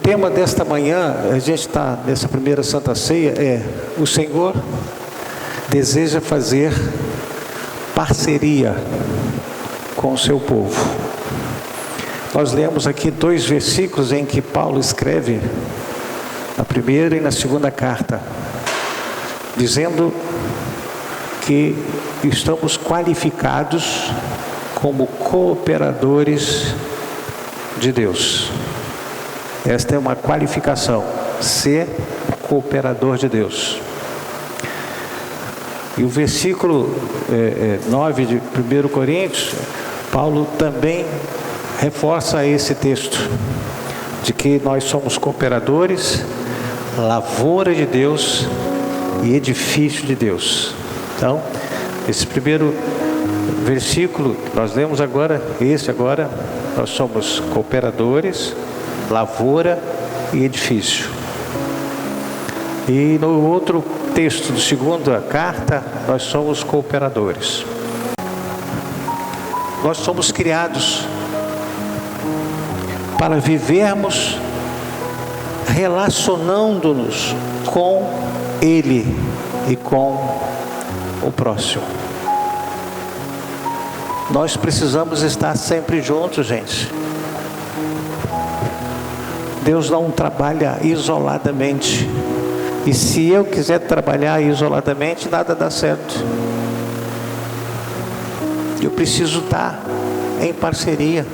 tema desta manhã, a gente está nessa primeira Santa Ceia, o Senhor deseja fazer parceria com o seu povo. Nós lemos aqui 2 versículos em que Paulo escreve, na primeira e na segunda carta, dizendo que estamos qualificados como cooperadores de Deus. Esta é uma qualificação, ser cooperador de Deus. E o versículo 9 de 1 Coríntios, Paulo também reforça esse texto, de que nós somos cooperadores, lavoura de Deus e edifício de Deus. Então, esse primeiro versículo, nós lemos agora, nós somos cooperadores, lavoura e edifício. E no outro texto do segunda carta, nós somos cooperadores. Nós somos criados para vivermos relacionando-nos com Ele e com o próximo. Nós precisamos estar sempre juntos, gente. Deus não trabalha isoladamente. E se eu quiser trabalhar isoladamente, nada dá certo. Eu preciso estar em parceria.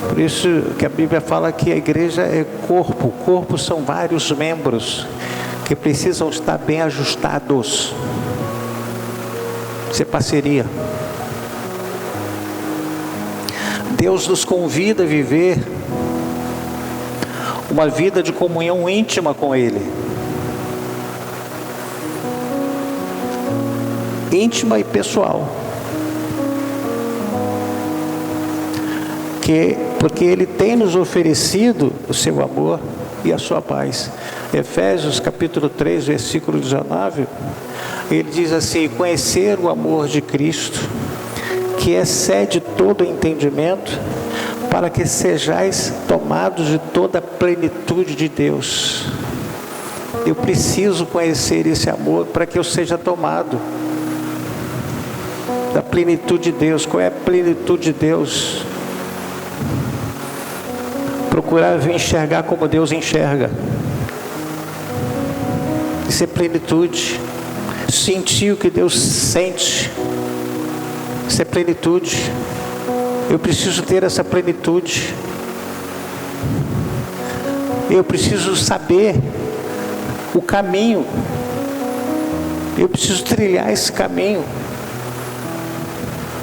Por isso que a Bíblia fala que a igreja é corpo. O corpo são vários membros que precisam estar bem ajustados. Isso é parceria. Deus nos convida a viver uma vida de comunhão íntima com Ele. Íntima e pessoal. Porque Ele tem nos oferecido o seu amor e a sua paz. Efésios capítulo 3, versículo 19, ele diz assim: conhecer o amor de Cristo, que excede todo entendimento, para que sejais tomados de toda a plenitude de Deus. Eu preciso conhecer esse amor para que eu seja tomado da plenitude de Deus. Qual é a plenitude de Deus? Procurar enxergar como Deus enxerga. Isso é plenitude. Sentir o que Deus sente. Isso é plenitude. Eu preciso ter essa plenitude. Eu preciso saber o caminho. Eu preciso trilhar esse caminho.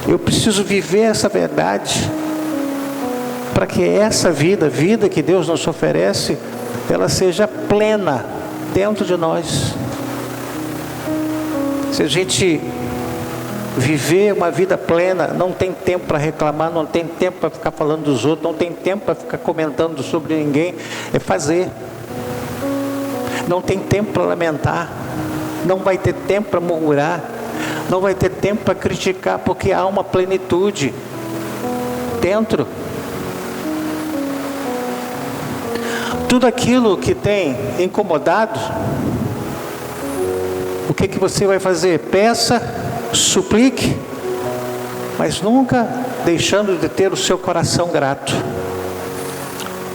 Eu preciso viver essa verdade, para que essa vida que Deus nos oferece, ela seja plena dentro de nós. Se a gente viver uma vida plena, não tem tempo para reclamar, não tem tempo para ficar falando dos outros, não tem tempo para ficar comentando sobre ninguém, é fazer. Não tem tempo para lamentar, não vai ter tempo para murmurar, não vai ter tempo para criticar, porque há uma plenitude dentro. Tudo aquilo que tem incomodado, o que você vai fazer? Peça, suplique, mas nunca deixando de ter o seu coração grato.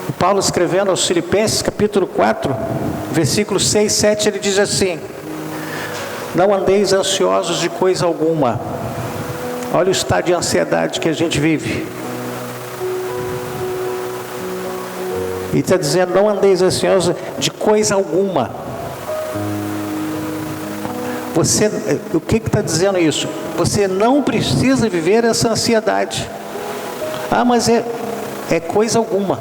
O Paulo, escrevendo aos Filipenses capítulo 4, versículos 6 e 7, ele diz assim: não andeis ansiosos de coisa alguma. Olha o estado de ansiedade que a gente vive. E está dizendo: não andeis ansiosos de coisa alguma. O que está dizendo isso? Você não precisa viver essa ansiedade. Ah, mas é coisa alguma.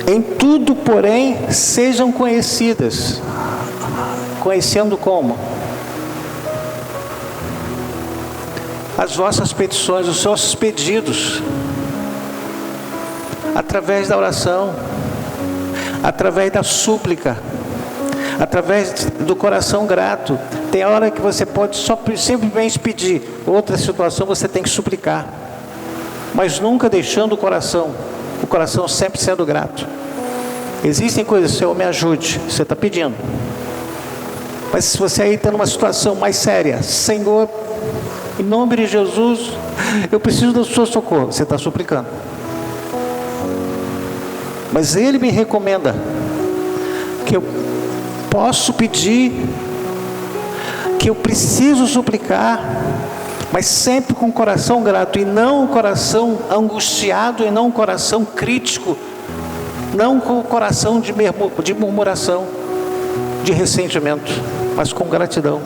Em tudo, porém, sejam conhecidas. Conhecendo como? As vossas petições, os vossos pedidos, através da oração, através da súplica, através do coração grato. Tem hora que você pode só simplesmente pedir, outra situação você tem que suplicar, mas nunca deixando o coração o coração sempre sendo grato. Existem coisas, Senhor, me ajude, você está pedindo. Mas se você aí está numa situação mais séria, Senhor, em nome de Jesus, eu preciso do seu socorro, você está suplicando. Mas Ele me recomenda que eu posso pedir, que eu preciso suplicar, mas sempre com o coração grato, e não o coração angustiado, e não o coração crítico, não com o coração de murmuração, de ressentimento, mas com gratidão.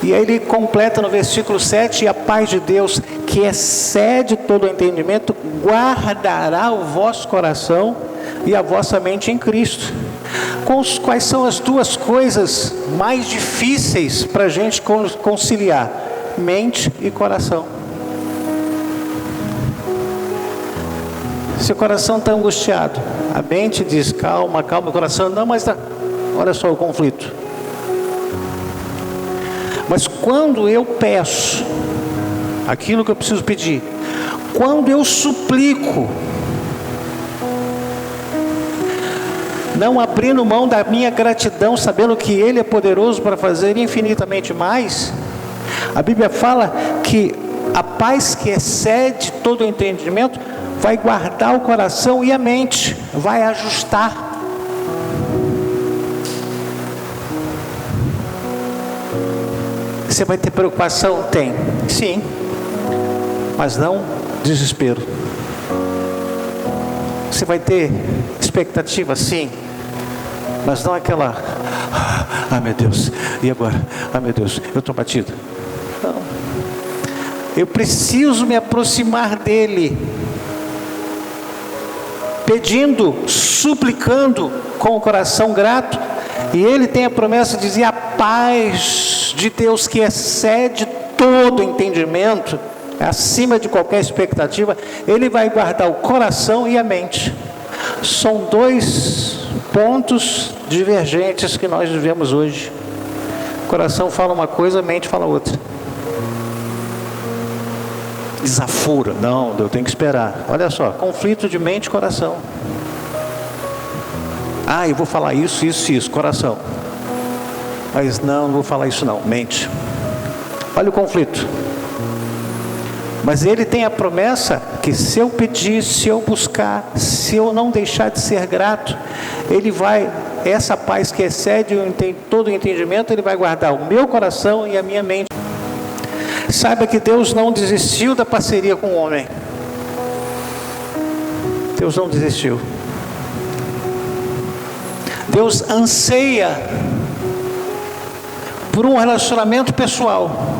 E aí ele completa no versículo 7, e a paz de Deus, que excede todo o entendimento, guardará o vosso coração e a vossa mente em Cristo. Quais são as duas coisas mais difíceis para a gente conciliar? Mente e coração. Se o coração está angustiado, a mente diz, calma, calma, o coração, não, mas olha só o conflito. Mas quando eu peço aquilo que eu preciso pedir, quando eu suplico, não abrindo mão da minha gratidão, sabendo que Ele é poderoso para fazer infinitamente mais, a Bíblia fala que a paz que excede todo o entendimento vai guardar o coração e a mente, vai ajustar. Você vai ter preocupação? Tem, sim, mas não desespero. Você vai ter expectativa? Sim, mas não aquela, ah meu Deus, e agora? Ah meu Deus, eu estou batido. Não, eu preciso me aproximar dEle, pedindo, suplicando com o coração grato, e Ele tem a promessa de dizer, a paz de Deus que excede todo entendimento, acima de qualquer expectativa, Ele vai guardar o coração e a mente. São dois pontos divergentes que nós vivemos hoje. O coração fala uma coisa, a mente fala outra. Desafura, não, eu tenho que esperar. Olha só, conflito de mente e coração. Ah, eu vou falar isso, coração. Mas não vou falar isso não, mente. Olha o conflito. Mas Ele tem a promessa que se eu pedir, se eu buscar, se eu não deixar de ser grato, Ele vai, essa paz que excede todo o entendimento, Ele vai guardar o meu coração e a minha mente. Saiba que Deus não desistiu da parceria com o homem. Deus não desistiu. Deus anseia por um relacionamento pessoal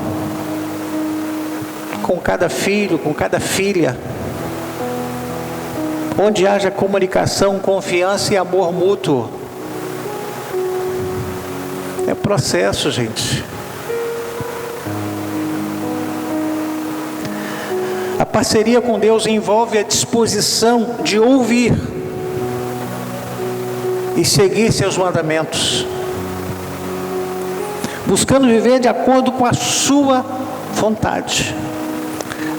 com cada filho, com cada filha, onde haja comunicação, confiança e amor mútuo. É processo, gente. A parceria com Deus envolve a disposição de ouvir e seguir seus mandamentos, buscando viver de acordo com a sua vontade.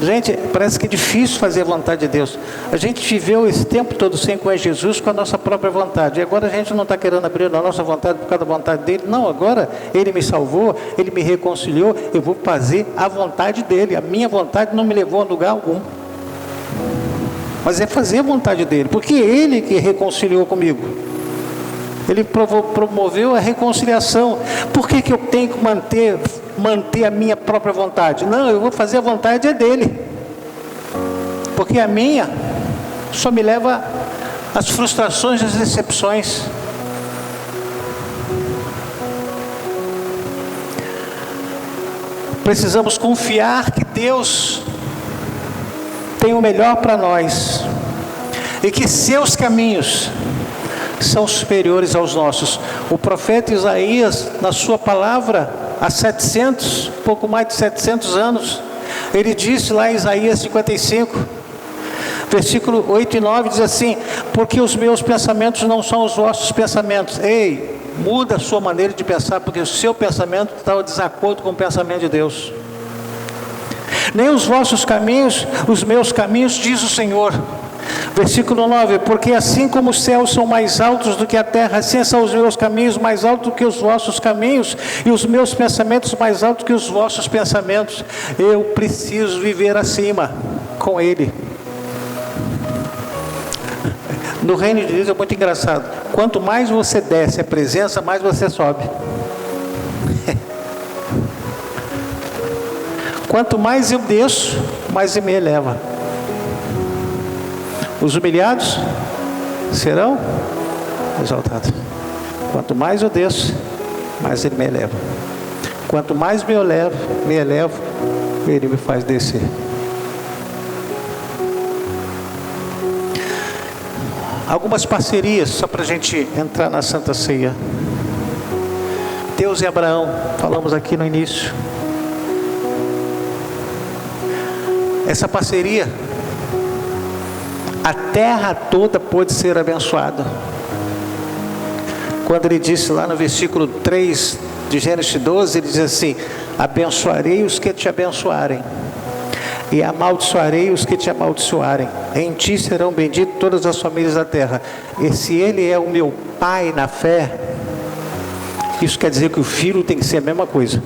Gente, parece que é difícil fazer a vontade de Deus. A gente viveu esse tempo todo sem conhecer Jesus com a nossa própria vontade, e agora a gente não está querendo abrir a nossa vontade por causa da vontade dele. Não, agora Ele me salvou, Ele me reconciliou, eu vou fazer a vontade dele. A minha vontade não me levou a lugar algum, mas é fazer a vontade dele, porque é Ele que reconciliou comigo. Ele promoveu a reconciliação. Por que eu tenho que manter a minha própria vontade? Não, eu vou fazer a vontade dele, porque a minha só me leva às frustrações, às decepções. Precisamos confiar que Deus tem o melhor para nós, e que seus caminhos são superiores aos nossos. O profeta Isaías, na sua palavra, há pouco mais de 700 anos, ele disse lá em Isaías 55, versículo 8 e 9, diz assim: porque os meus pensamentos não são os vossos pensamentos. Ei, muda a sua maneira de pensar, porque o seu pensamento está em desacordo com o pensamento de Deus. nem os vossos caminhos, os meus caminhos, diz o Senhor. Versículo 9, porque assim como os céus são mais altos do que a terra, assim são os meus caminhos mais altos do que os vossos caminhos, e os meus pensamentos mais altos do que os vossos pensamentos. Eu preciso viver acima com Ele. No reino de Deus é muito engraçado. Quanto mais você desce a presença, mais você sobe. Quanto mais eu desço, mais Ele me eleva. Os humilhados serão exaltados. Quanto mais eu desço, mais Ele me eleva. Quanto mais me elevo, Ele me faz descer. Algumas parcerias, só para a gente entrar na Santa Ceia. Deus e Abraão, falamos aqui no início. Essa parceria, a terra toda pôde ser abençoada. Quando ele disse lá no versículo 3 de Gênesis 12, ele diz assim: abençoarei os que te abençoarem, e amaldiçoarei os que te amaldiçoarem. Em ti serão benditas todas as famílias da terra. E se Ele é o meu pai na fé, isso quer dizer que o filho tem que ser a mesma coisa.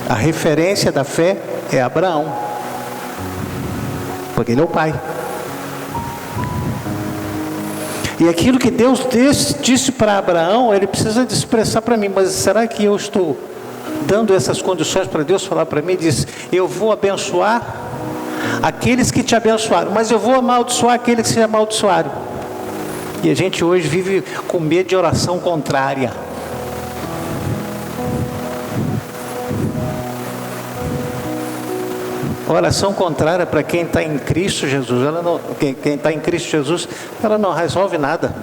A referência da fé é Abraão, porque ele é o pai. E aquilo que Deus disse para Abraão, ele precisa de expressar para mim. Mas será que eu estou dando essas condições para Deus falar para mim? Diz: eu vou abençoar aqueles que te abençoaram, mas eu vou amaldiçoar aqueles que te amaldiçoaram. E a gente hoje vive com medo de oração contrária. Oração contrária para quem está em Cristo Jesus, quem está em Cristo Jesus, ela não resolve nada,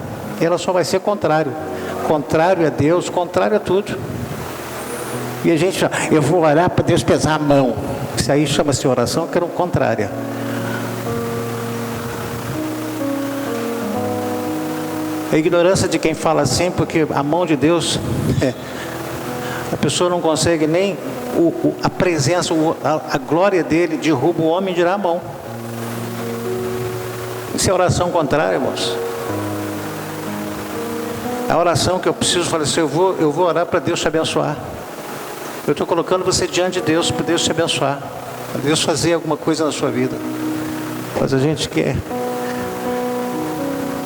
ela só vai ser contrário a Deus, contrário a tudo. E a gente, eu vou orar para Deus pesar a mão. Isso aí chama-se oração que era contrária. A ignorância de quem fala assim, porque a mão de Deus, a pessoa não consegue nem a presença, a glória dele derruba o homem e dirá a mão. Isso é oração contrária, irmãos. A oração que eu preciso falar assim: eu vou orar para Deus te abençoar. Eu estou colocando você diante de Deus, para Deus te abençoar, para Deus fazer alguma coisa na sua vida. Mas a gente quer.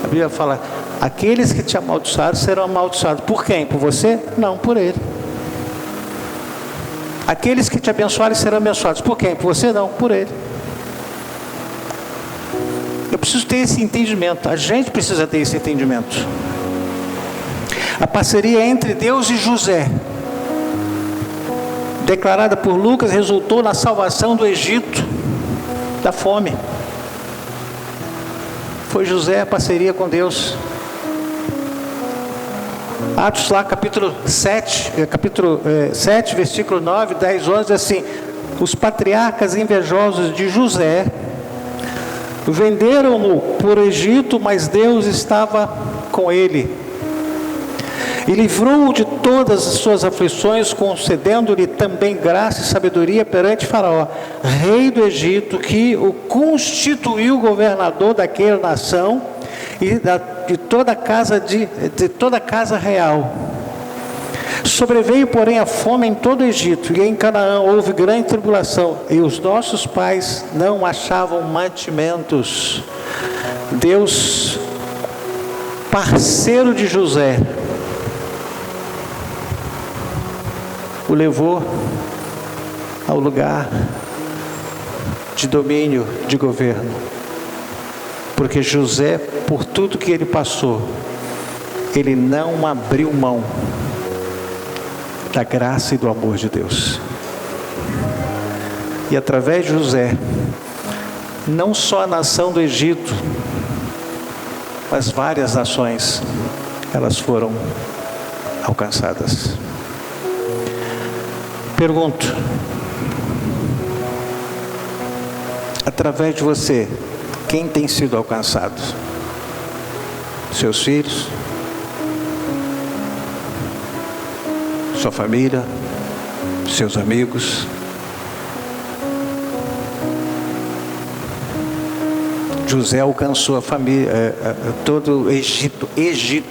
A Bíblia fala: aqueles que te amaldiçoaram serão amaldiçoados. Por quem? Por você? Não, por Ele. Aqueles que te abençoarem serão abençoados. Por quem? Por você? Não, por Ele. Eu preciso ter esse entendimento. A gente precisa ter esse entendimento. A parceria entre Deus e José, declarada por Lucas, resultou na salvação do Egito da fome. Foi José a parceria com Deus. Atos lá, capítulo 7, versículo 9, 10, 11, assim: os patriarcas invejosos de José venderam-no por Egito, mas Deus estava com ele e livrou-o de todas as suas aflições, concedendo-lhe também graça e sabedoria perante Faraó, rei do Egito, que o constituiu governador daquela nação e de toda a casa real. Sobreveio, porém, a fome em todo o Egito, e em Canaã houve grande tribulação, e os nossos pais não achavam mantimentos. Deus, parceiro de José, o levou ao lugar de domínio, de governo. Porque José, por tudo que ele passou, ele não abriu mão da graça e do amor de Deus. E através de José, não só a nação do Egito, mas várias nações, elas foram alcançadas. Pergunto: através de você, quem tem sido alcançado? Seus filhos? Sua família? Seus amigos? José alcançou a família, todo o Egito,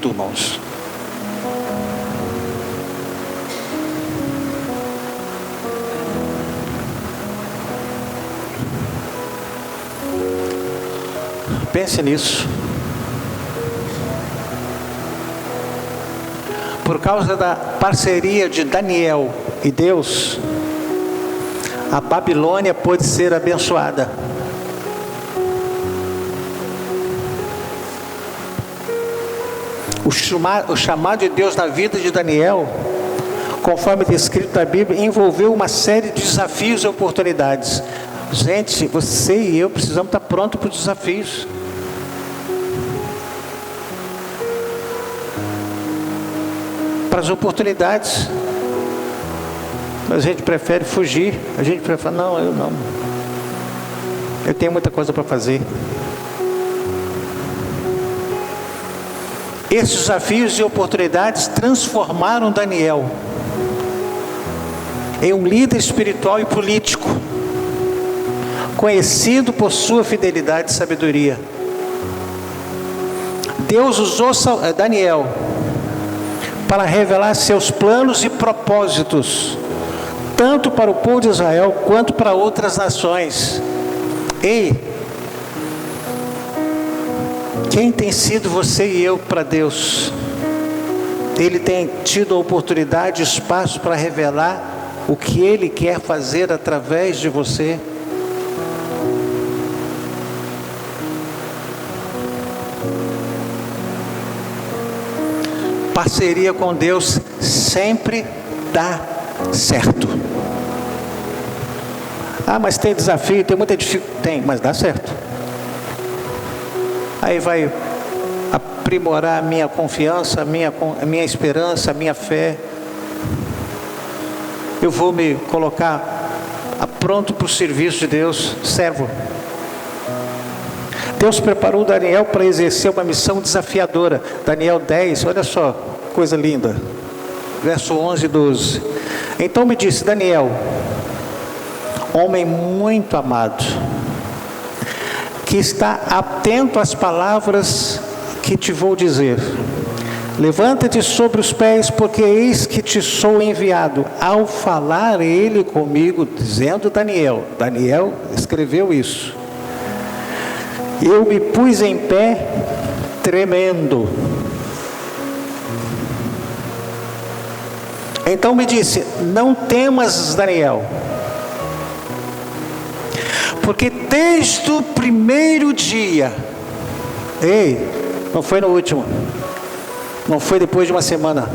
irmãos. Pense nisso. Por causa da parceria de Daniel e Deus, a Babilônia pôde ser abençoada. O chamado de Deus na vida de Daniel, conforme descrito na Bíblia, envolveu uma série de desafios e oportunidades. Gente, você e eu precisamos estar prontos para os desafios. Para as oportunidades. Mas a gente prefere fugir. A gente prefere, não, eu não. Eu tenho muita coisa para fazer. Esses desafios e oportunidades transformaram Daniel em um líder espiritual e político, conhecido por sua fidelidade e sabedoria. Deus usou Daniel para revelar seus planos e propósitos, tanto para o povo de Israel, quanto para outras nações. Ei, quem tem sido você e eu para Deus? Ele tem tido a oportunidade e espaço para revelar o que Ele quer fazer através de você? Parceria com Deus sempre dá certo. Ah, mas tem desafio, tem muita dificuldade. Tem, mas dá certo. Aí vai aprimorar a minha confiança, a minha esperança, a minha fé. Eu vou me colocar pronto para o serviço de Deus, servo. Deus preparou Daniel para exercer uma missão desafiadora. Daniel 10, olha só, coisa linda. Verso 11 e 12. Então me disse, Daniel, homem muito amado, que está atento às palavras que te vou dizer. Levanta-te sobre os pés, porque eis que te sou enviado. Ao falar ele comigo, dizendo Daniel escreveu isso. Eu me pus em pé, tremendo. Então me disse, não temas, Daniel, porque desde o primeiro dia, não foi no último, não foi depois de uma semana,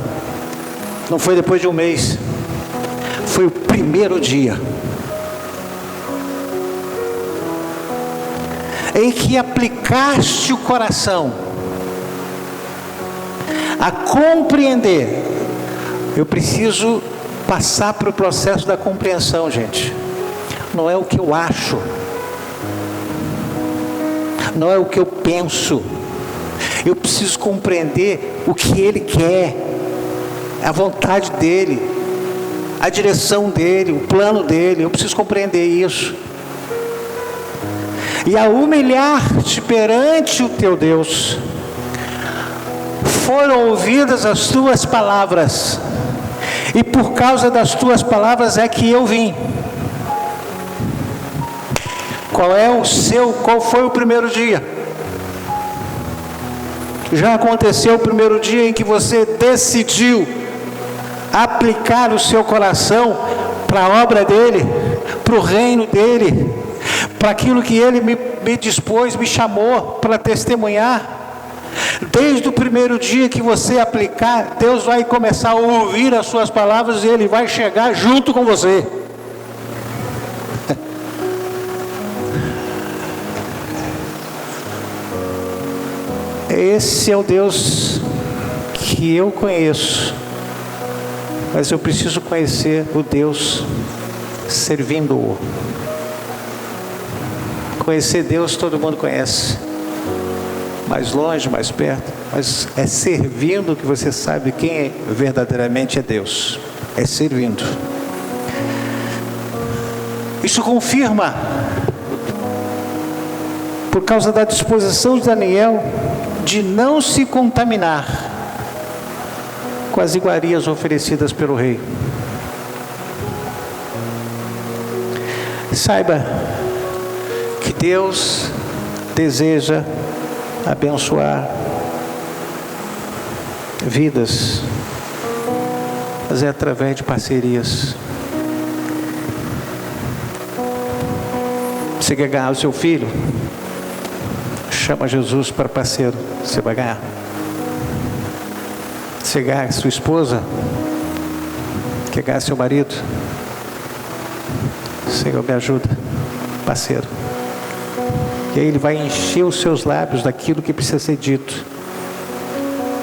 não foi depois de um mês, foi o primeiro dia em que aplicaste o coração a compreender. Eu preciso passar para o processo da compreensão, gente. Não é o que eu acho, não é o que eu penso. Eu preciso compreender o que Ele quer, a vontade dEle, a direção dEle, o plano dEle. Eu preciso compreender isso. E a humilhar-te perante o teu Deus, foram ouvidas as tuas palavras, e por causa das tuas palavras é que eu vim. Qual foi o primeiro dia? Já aconteceu o primeiro dia em que você decidiu aplicar o seu coração para a obra dEle, para o reino dEle, para aquilo que Ele me dispôs, me chamou para testemunhar. Desde o primeiro dia que você aplicar, Deus vai começar a ouvir as suas palavras e Ele vai chegar junto com você. Esse é o Deus que eu conheço, mas eu preciso conhecer o Deus servindo-o. Conhecer Deus todo mundo conhece, mais longe, mais perto, mas é servindo que você sabe quem verdadeiramente é Deus. É servindo. Isso confirma, por causa da disposição de Daniel de não se contaminar com as iguarias oferecidas pelo rei. Saiba que Deus deseja abençoar vidas, mas é através de parcerias. Você quer ganhar o seu filho? Chama Jesus para parceiro, você vai ganhar. Você ganha sua esposa? Quer ganhar seu marido? Senhor, me ajuda, parceiro. E aí ele vai encher os seus lábios daquilo que precisa ser dito,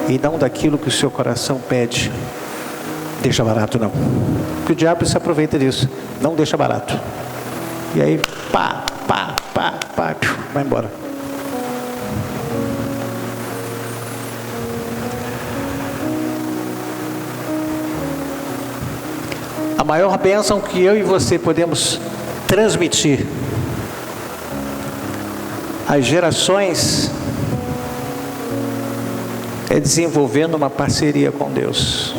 e não daquilo que o seu coração pede. Deixa barato não, porque o diabo se aproveita disso. Não deixa barato. E aí pá, vai embora. A maior bênção que eu e você podemos transmitir às gerações é desenvolvendo uma parceria com Deus.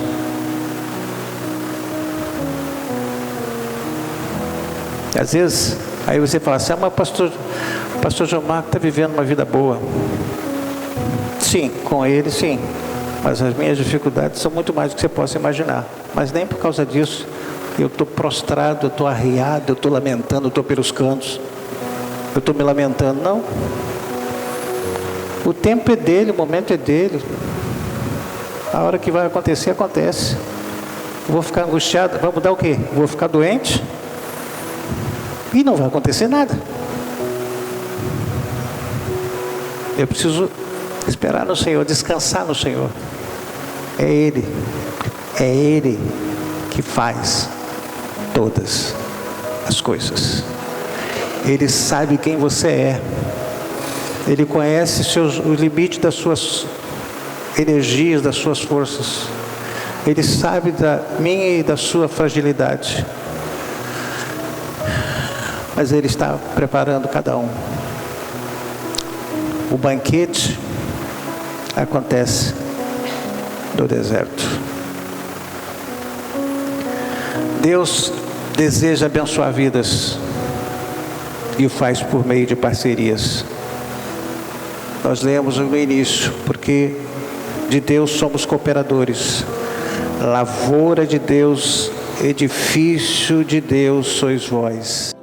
Às vezes, aí você fala assim, mas pastor João Marcos está vivendo uma vida boa. Sim, com ele sim, mas as minhas dificuldades são muito mais do que você possa imaginar. Mas nem por causa disso eu estou prostrado, eu estou arriado, eu estou lamentando, eu estou pelos cantos, eu estou me lamentando, não. O tempo é dele, o momento é dele. A hora que vai acontecer, acontece. Vou ficar angustiado, vai mudar o quê? Vou ficar doente e não vai acontecer nada. Eu preciso esperar no Senhor, descansar no Senhor. É Ele que faz todas as coisas. Ele sabe quem você é. Ele conhece o limite das suas energias, das suas forças. Ele sabe da minha e da sua fragilidade. Mas Ele está preparando cada um. O banquete acontece no deserto. Deus deseja abençoar vidas e o faz por meio de parcerias. Nós lemos no início, porque de Deus somos cooperadores, lavoura de Deus, edifício de Deus sois vós.